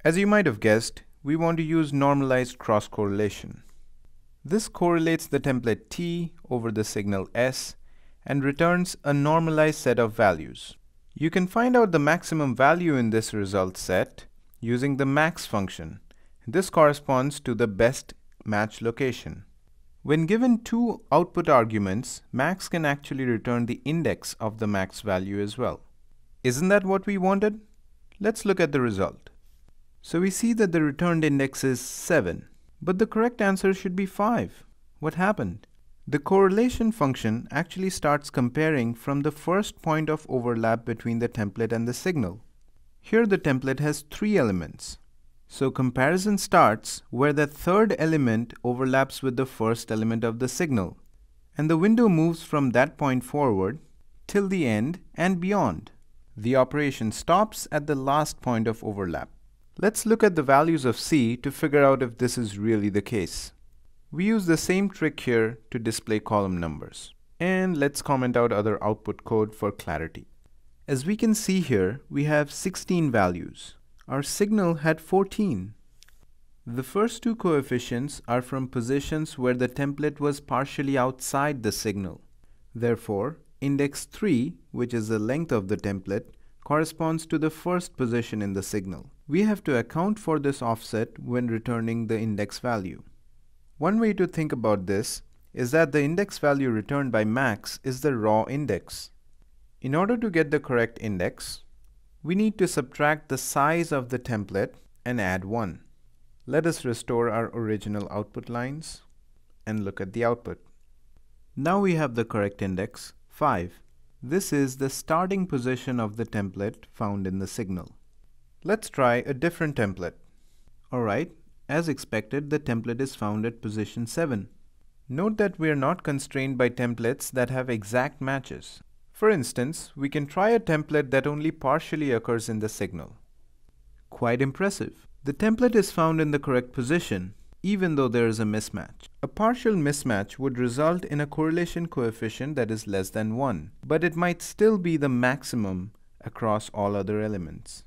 As you might have guessed, we want to use normalized cross-correlation. This correlates the template T over the signal S and returns a normalized set of values. You can find out the maximum value in this result set using the max function. This corresponds to the best match location. When given two output arguments, max can actually return the index of the max value as well. Isn't that what we wanted? Let's look at the result. So we see that the returned index is 7, but the correct answer should be 5. What happened? The correlation function actually starts comparing from the first point of overlap between the template and the signal. Here the template has 3 elements. So comparison starts where the third element overlaps with the first element of the signal, and the window moves from that point forward till the end and beyond. The operation stops at the last point of overlap. Let's look at the values of C to figure out if this is really the case. We use the same trick here to display column numbers. And let's comment out other output code for clarity. As we can see here, we have 16 values. Our signal had 14. The first two coefficients are from positions where the template was partially outside the signal. Therefore, index 3, which is the length of the template, corresponds to the first position in the signal. We have to account for this offset when returning the index value. One way to think about this is that the index value returned by max is the raw index. In order to get the correct index, we need to subtract the size of the template and add 1. Let us restore our original output lines and look at the output. Now we have the correct index, 5. This is the starting position of the template found in the signal. Let's try a different template. Alright, as expected, the template is found at position 7. Note that we are not constrained by templates that have exact matches. For instance, we can try a template that only partially occurs in the signal. Quite impressive. The template is found in the correct position, even though there is a mismatch. A partial mismatch would result in a correlation coefficient that is less than 1, but it might still be the maximum across all other elements.